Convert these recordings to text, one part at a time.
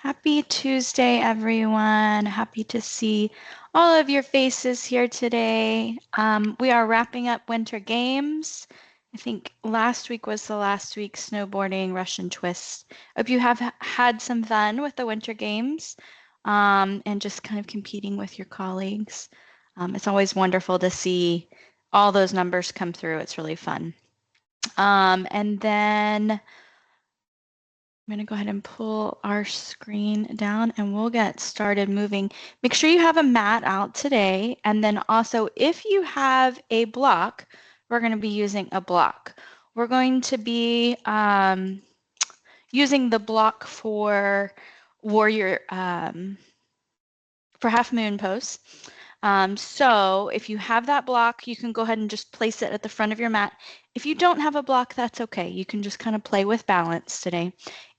Happy Tuesday, everyone. Happy to see all of your faces here today. We are wrapping up Winter Games. I think last week was the last week, snowboarding, Russian twist. Hope you have had some fun with the Winter Games and just kind of competing with your colleagues. It's always wonderful to see all those numbers come through. It's really fun. And then I'm going to go ahead and pull our screen down and we'll get started moving. Make sure you have a mat out today. And then also, if you have a block, we're going to be using a block. We're going to be using the block for warrior, for half moon pose. So if you have that block, you can go ahead and just place it at the front of your mat. If you don't have a block, that's okay. You can just kind of play with balance today.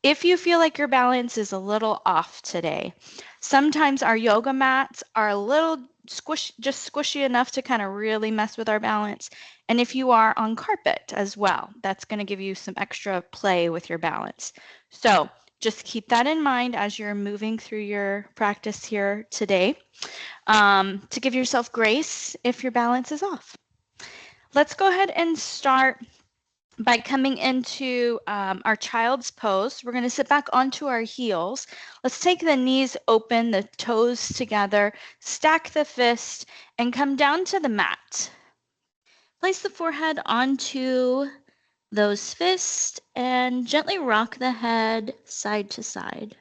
If you feel like your balance is a little off today, sometimes our yoga mats are a little just squishy enough to kind of really mess with our balance. And if you are on carpet as well, that's going to give you some extra play with your balance. So just keep that in mind as you're moving through your practice here today, to give yourself grace if your balance is off. Let's go ahead and start by coming into our child's pose. We're going to sit back onto our heels. Let's take the knees open, the toes together, stack the fist, and come down to the mat. Place the forehead onto those fists and gently rock the head side to side.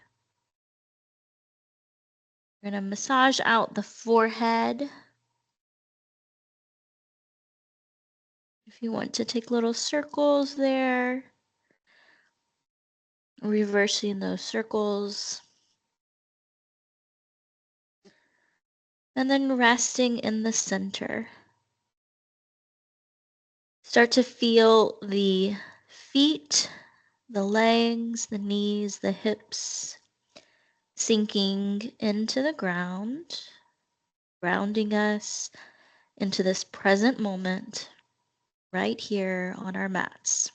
We're going to massage out the forehead. If you want to take little circles there, reversing those circles. And then resting in the center. Start to feel the feet, the legs, the knees, the hips sinking into the ground, grounding us into this present moment right here on our mats.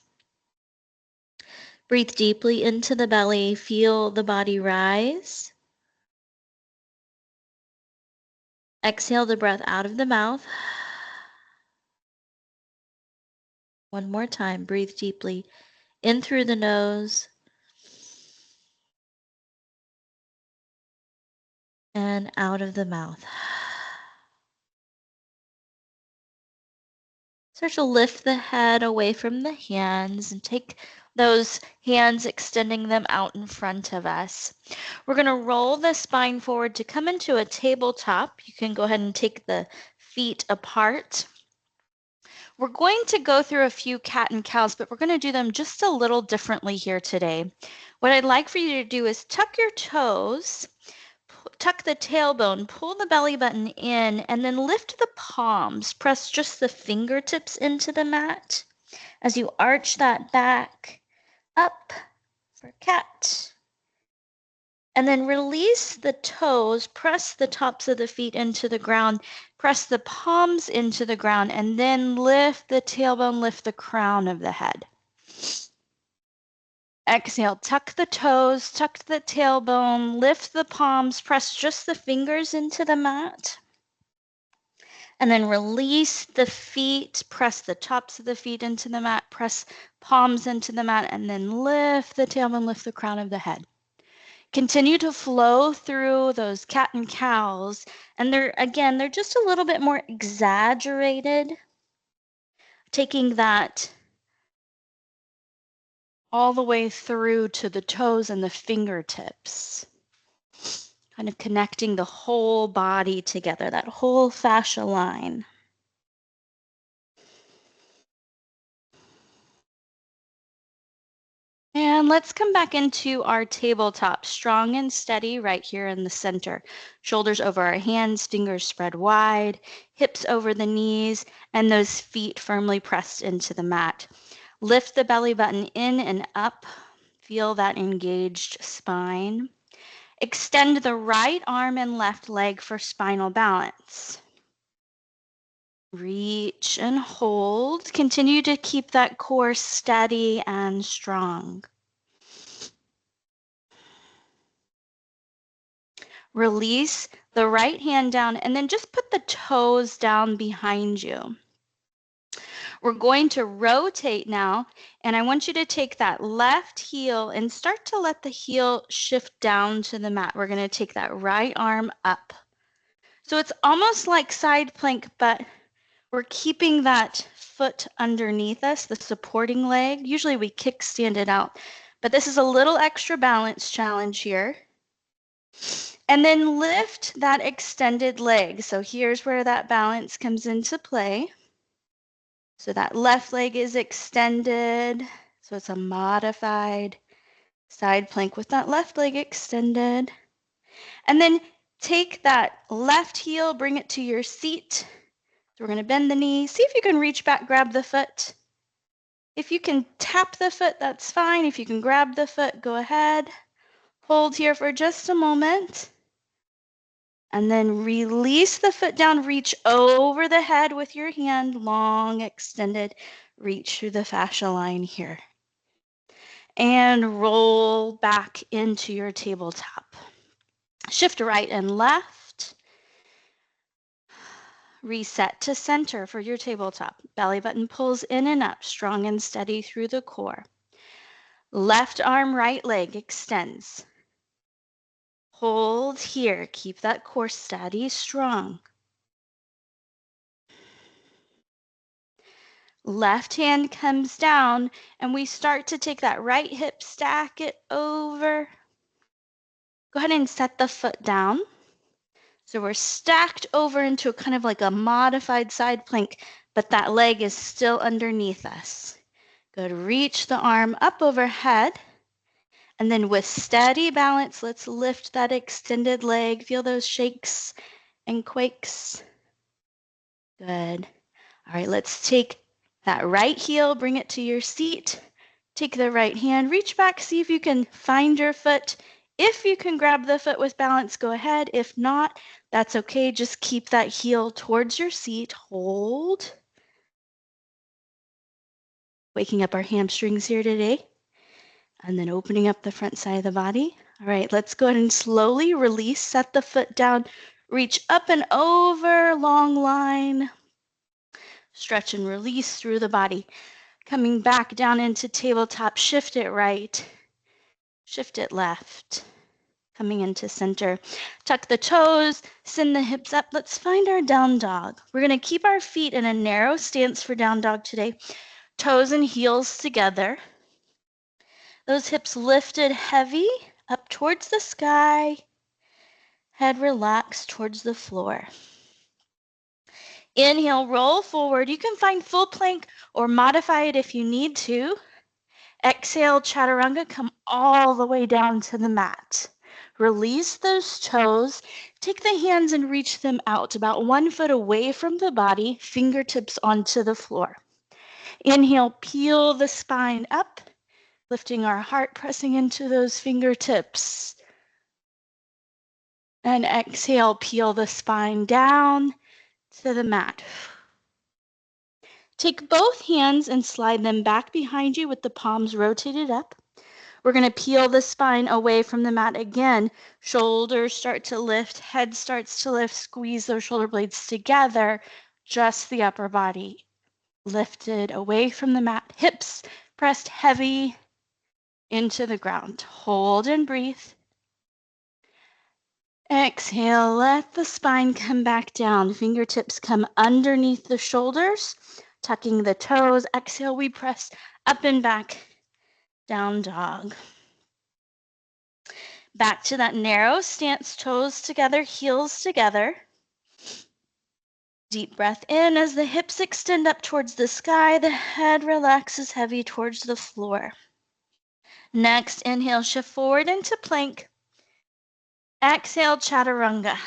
Breathe deeply into the belly, feel the body rise. Exhale the breath out of the mouth. One more time, breathe deeply in through the nose and out of the mouth. Start to lift the head away from the hands and take those hands, extending them out in front of us. We're going to roll the spine forward to come into a tabletop. You can go ahead and take the feet apart. We're going to go through a few cat and cows, but we're going to do them just a little differently here today. What I'd like for you to do is tuck your toes, tuck the tailbone, pull the belly button in, and then lift the palms. Press just the fingertips into the mat as you arch that back up for cat. And then release the toes, press the tops of the feet into the ground, press the palms into the ground, and then lift the tailbone, lift the crown of the head. Exhale, tuck the toes, tuck the tailbone, lift the palms, press just the fingers into the mat. And then release the feet, press the tops of the feet into the mat, press palms into the mat, and then lift the tailbone, lift the crown of the head. Continue to flow through those cat and cows. And they're just a little bit more exaggerated, taking that all the way through to the toes and the fingertips. Kind of connecting the whole body together, that whole fascia line. And let's come back into our tabletop, strong and steady right here in the center. Shoulders over our hands, fingers spread wide, hips over the knees, and those feet firmly pressed into the mat. Lift the belly button in and up. Feel that engaged spine. Extend the right arm and left leg for spinal balance. Reach and hold. Continue to keep that core steady and strong. Release the right hand down and then just put the toes down behind you. We're going to rotate now, and I want you to take that left heel and start to let the heel shift down to the mat. We're going to take that right arm up. So it's almost like side plank, but we're keeping that foot underneath us, the supporting leg. Usually we kickstand it out, but this is a little extra balance challenge here. And then lift that extended leg. So here's where that balance comes into play. So that left leg is extended. So it's a modified side plank with that left leg extended. And then take that left heel, bring it to your seat. So we're going to bend the knee. See if you can reach back, grab the foot. If you can tap the foot, that's fine. If you can grab the foot, go ahead. Hold here for just a moment. And then release the foot down, reach over the head with your hand, long, extended, reach through the fascia line here. And roll back into your tabletop. Shift right and left. Reset to center for your tabletop. Belly button pulls in and up, strong and steady through the core. Left arm, right leg extends. Hold here. Keep that core steady, strong. Left hand comes down, and we start to take that right hip, stack it over. Go ahead and set the foot down. So we're stacked over into kind of like a modified side plank, but that leg is still underneath us. Good. Reach the arm up overhead. And then with steady balance, let's lift that extended leg. Feel those shakes and quakes. Good. All right, let's take that right heel, bring it to your seat. Take the right hand, reach back, see if you can find your foot. If you can grab the foot with balance, go ahead. If not, that's okay. Just keep that heel towards your seat. Hold. Waking up our hamstrings here today. And then opening up the front side of the body. All right, let's go ahead and slowly release. Set the foot down. Reach up and over, long line. Stretch and release through the body. Coming back down into tabletop. Shift it right. Shift it left. Coming into center. Tuck the toes. Send the hips up. Let's find our down dog. We're going to keep our feet in a narrow stance for down dog today. Toes and heels together. Those hips lifted heavy up towards the sky. Head relaxed towards the floor. Inhale, roll forward. You can find full plank or modify it if you need to. Exhale, chaturanga, come all the way down to the mat. Release those toes. Take the hands and reach them out about 1 foot away from the body, fingertips onto the floor. Inhale, peel the spine up. Lifting our heart, pressing into those fingertips. And exhale, peel the spine down to the mat. Take both hands and slide them back behind you with the palms rotated up. We're going to peel the spine away from the mat again. Shoulders start to lift, head starts to lift, squeeze those shoulder blades together. Just the upper body lifted away from the mat. Hips pressed heavy into the ground. Hold and breathe. Exhale, let the spine come back down. Fingertips come underneath the shoulders, tucking the toes. Exhale, we press up and back, down dog. Back to that narrow stance, toes together, heels together. Deep breath in as the hips extend up towards the sky. The head relaxes heavy towards the floor. Next, inhale, shift forward into plank. Exhale, chaturanga.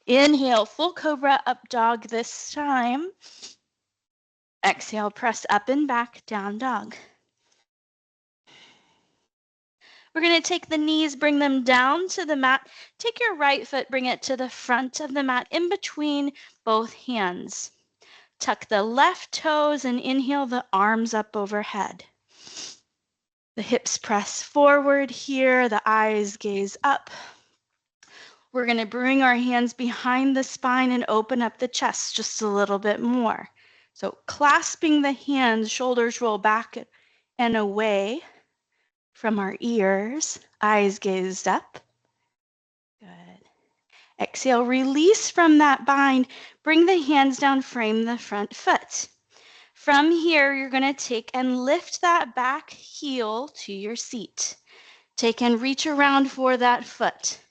Inhale, full cobra, up dog this time. Exhale, press up and back, down dog. We're going to take the knees, bring them down to the mat. Take your right foot, bring it to the front of the mat, in between both hands. Tuck the left toes and inhale the arms up overhead. The hips press forward here, the eyes gaze up. We're going to bring our hands behind the spine and open up the chest just a little bit more. So clasping the hands, shoulders roll back and away from our ears, eyes gazed up. Good. Exhale, release from that bind. Bring the hands down, frame the front foot. From here, you're going to take and lift that back heel to your seat. Take and reach around for that foot.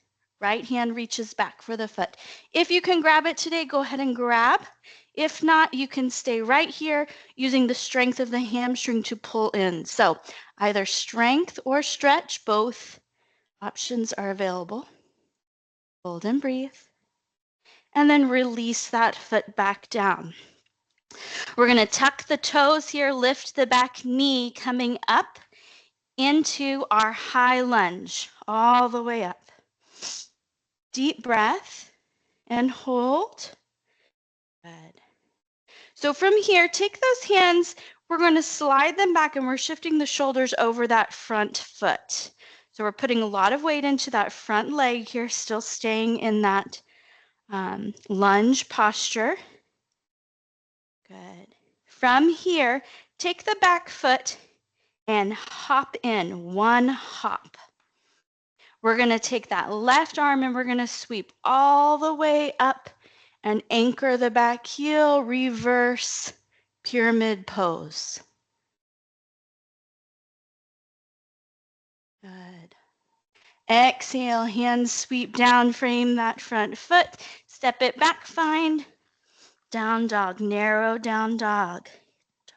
Right hand reaches back for the foot. If you can grab it today, go ahead and grab. If not, you can stay right here using the strength of the hamstring to pull in. So either strength or stretch, both options are available. Hold and breathe. And then release that foot back down. We're going to tuck the toes here, lift the back knee coming up into our high lunge, all the way up. Deep breath and hold. Good. So from here, take those hands, we're going to slide them back and we're shifting the shoulders over that front foot. So we're putting a lot of weight into that front leg here, still staying in that lunge posture. Good. From here, take the back foot and hop in, one hop. We're going to take that left arm and we're going to sweep all the way up and anchor the back heel, reverse pyramid pose. Good. Exhale, hands sweep down, frame that front foot, step it back, find down dog, narrow down dog.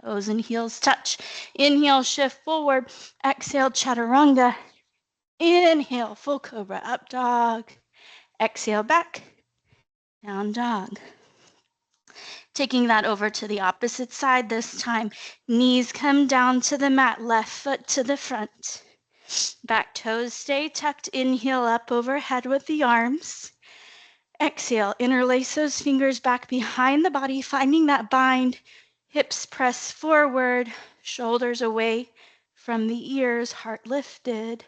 Toes and heels touch. Inhale, shift forward. Exhale, chaturanga. Inhale, full cobra, up dog. Exhale, back, down dog. Taking that over to the opposite side this time. Knees come down to the mat, left foot to the front. Back toes stay tucked, inhale up overhead with the arms. Exhale, interlace those fingers back behind the body, finding that bind. Hips press forward, shoulders away from the ears, heart lifted.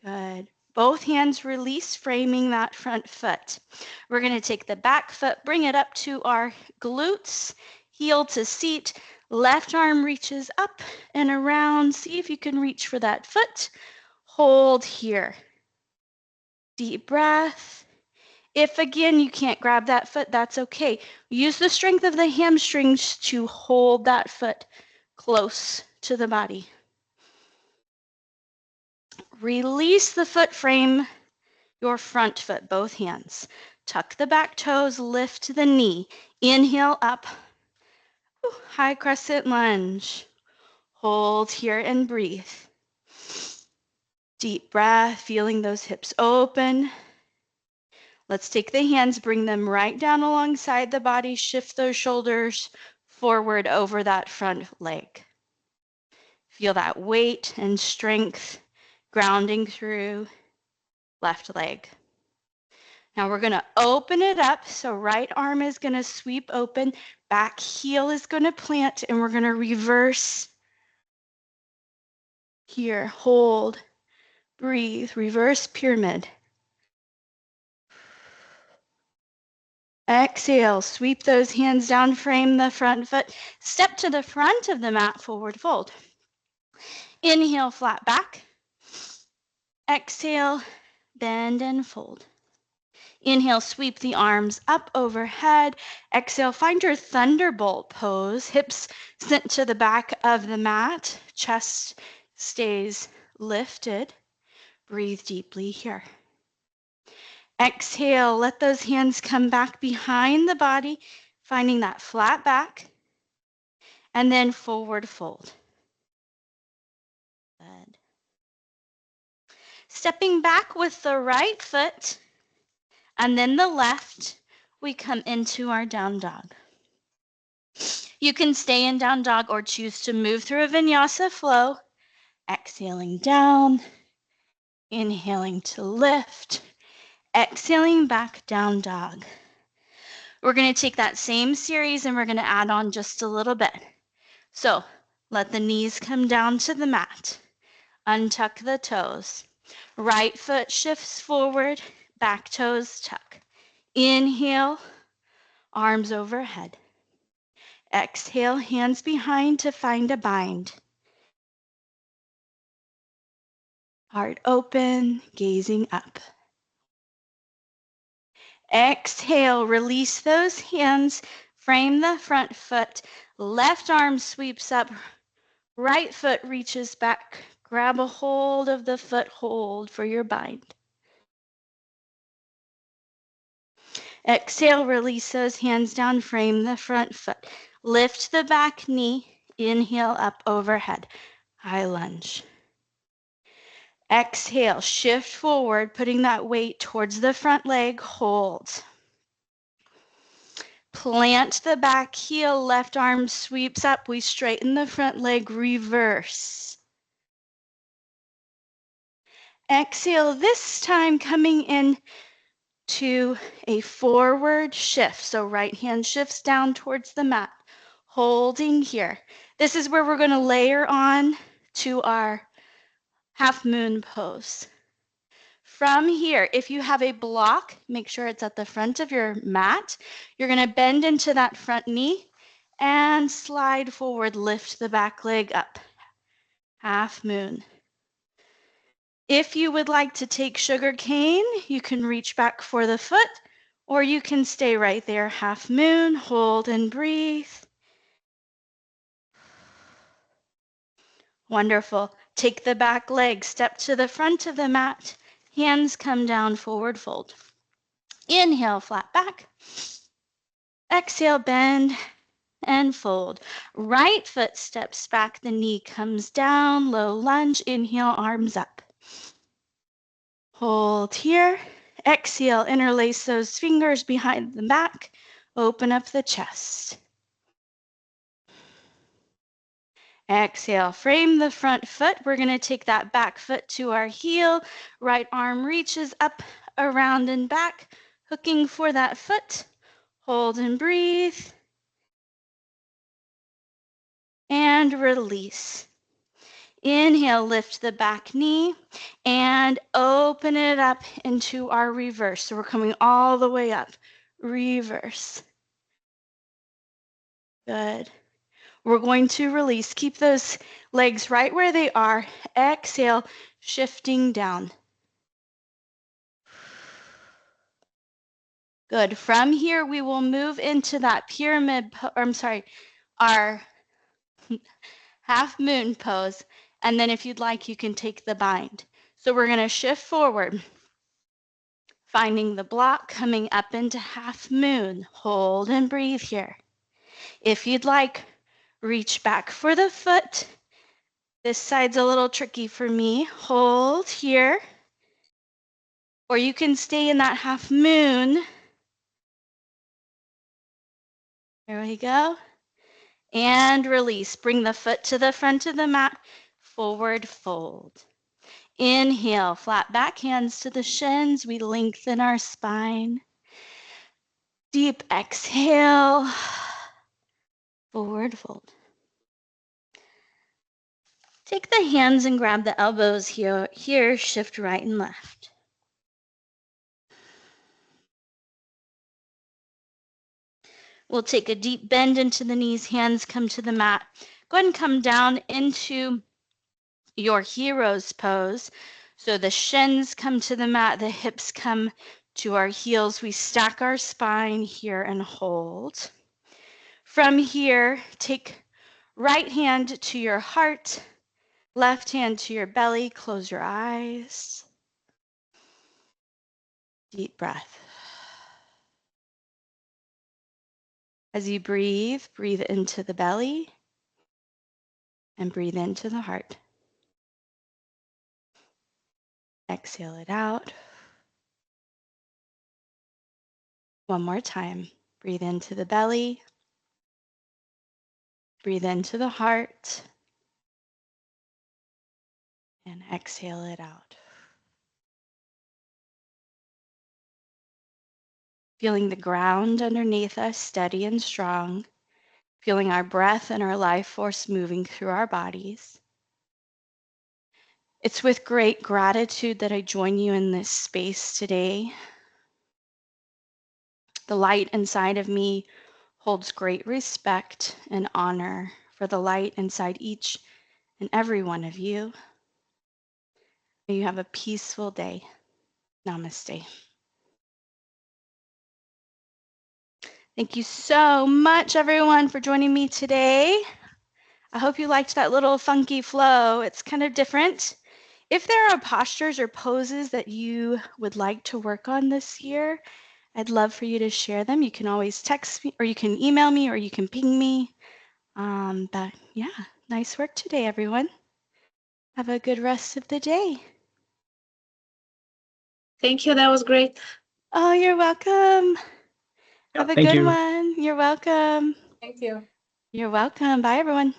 Good. Both hands release, framing that front foot. We're going to take the back foot, bring it up to our glutes, heel to seat. Left arm reaches up and around. See if you can reach for that foot. Hold here. Deep breath. If again you can't grab that foot, that's okay. Use the strength of the hamstrings to hold that foot close to the body. Release the foot, frame your front foot, both hands. Tuck the back toes, lift the knee. Inhale up. High crescent lunge. Hold here and breathe. Deep breath, feeling those hips open. Let's take the hands, bring them right down alongside the body, shift those shoulders forward over that front leg. Feel that weight and strength grounding through left leg. Now we're going to open it up. So right arm is going to sweep open, back heel is going to plant, and we're going to reverse here. Hold, breathe, reverse pyramid. Exhale, sweep those hands down, frame the front foot, step to the front of the mat, forward fold. Inhale, flat back. Exhale, bend and fold. Inhale, sweep the arms up overhead. Exhale, find your thunderbolt pose. Hips sent to the back of the mat. Chest stays lifted. Breathe deeply here. Exhale, let those hands come back behind the body, finding that flat back, and then forward fold. Good. Stepping back with the right foot, and then the left, we come into our down dog. You can stay in down dog or choose to move through a vinyasa flow, exhaling down, inhaling to lift, exhaling back, down dog. We're going to take that same series and we're going to add on just a little bit. So let the knees come down to the mat. Untuck the toes. Right foot shifts forward, back toes tuck. Inhale, arms overhead. Exhale, hands behind to find a bind. Heart open, gazing up. Exhale, release those hands, frame the front foot, left arm sweeps up, right foot reaches back. Grab a hold of the foothold for your bind. Exhale, release those hands down, frame the front foot. Lift the back knee, inhale up overhead, high lunge. Exhale, shift forward, putting that weight towards the front leg, hold. Plant the back heel, left arm sweeps up, we straighten the front leg, reverse. Exhale, this time coming in to a forward shift. So right hand shifts down towards the mat, holding here. This is where we're going to layer on to our half moon pose. From here, if you have a block, make sure it's at the front of your mat. You're going to bend into that front knee and slide forward, lift the back leg up. Half moon. If you would like to take sugar cane, you can reach back for the foot, or you can stay right there, half moon, hold and breathe. Wonderful. Take the back leg, step to the front of the mat, hands come down, forward fold. Inhale, flat back. Exhale, bend and fold. Right foot steps back, the knee comes down, low lunge, inhale, arms up. Hold here. Exhale, interlace those fingers behind the back, open up the chest. Exhale, frame the front foot. We're going to take that back foot to our heel. Right arm reaches up, around and back, hooking for that foot. Hold and breathe. And release. Inhale, lift the back knee and open it up into our reverse. So we're coming all the way up. Reverse. Good. We're going to release. Keep those legs right where they are. Exhale, shifting down. Good. From here, we will move into that pyramid, our half moon pose. And then if you'd like, you can take the bind. So we're going to shift forward, finding the block, coming up into half moon. Hold and breathe here. If you'd like, reach back for the foot. This side's a little tricky for me. Hold here. Or you can stay in that half moon. There we go. And release. Bring the foot to the front of the mat. Forward fold. Inhale, flat back, hands to the shins. We lengthen our spine. Deep exhale. Forward fold. Take the hands and grab the elbows here. Here, shift right and left. We'll take a deep bend into the knees, hands come to the mat. Go ahead and come down into your hero's pose. So the shins come to the mat, the hips come to our heels. We stack our spine here and hold. From here, take right hand to your heart, left hand to your belly. Close your eyes. Deep breath. As you breathe, breathe into the belly and breathe into the heart. Exhale it out. One more time. Breathe into the belly. Breathe into the heart. And exhale it out. Feeling the ground underneath us steady and strong. Feeling our breath and our life force moving through our bodies. It's with great gratitude that I join you in this space today. The light inside of me holds great respect and honor for the light inside each and every one of you. May you have a peaceful day. Namaste. Thank you so much, everyone, for joining me today. I hope you liked that little funky flow. It's kind of different. If there are postures or poses that you would like to work on this year, I'd love for you to share them. You can always text me, or you can email me, or you can ping me. But yeah, nice work today, everyone. Have a good rest of the day. Thank you. That was great. Oh, you're welcome. Yeah, Have a thank good you. one. You're welcome. Thank you. You're welcome. Bye, everyone.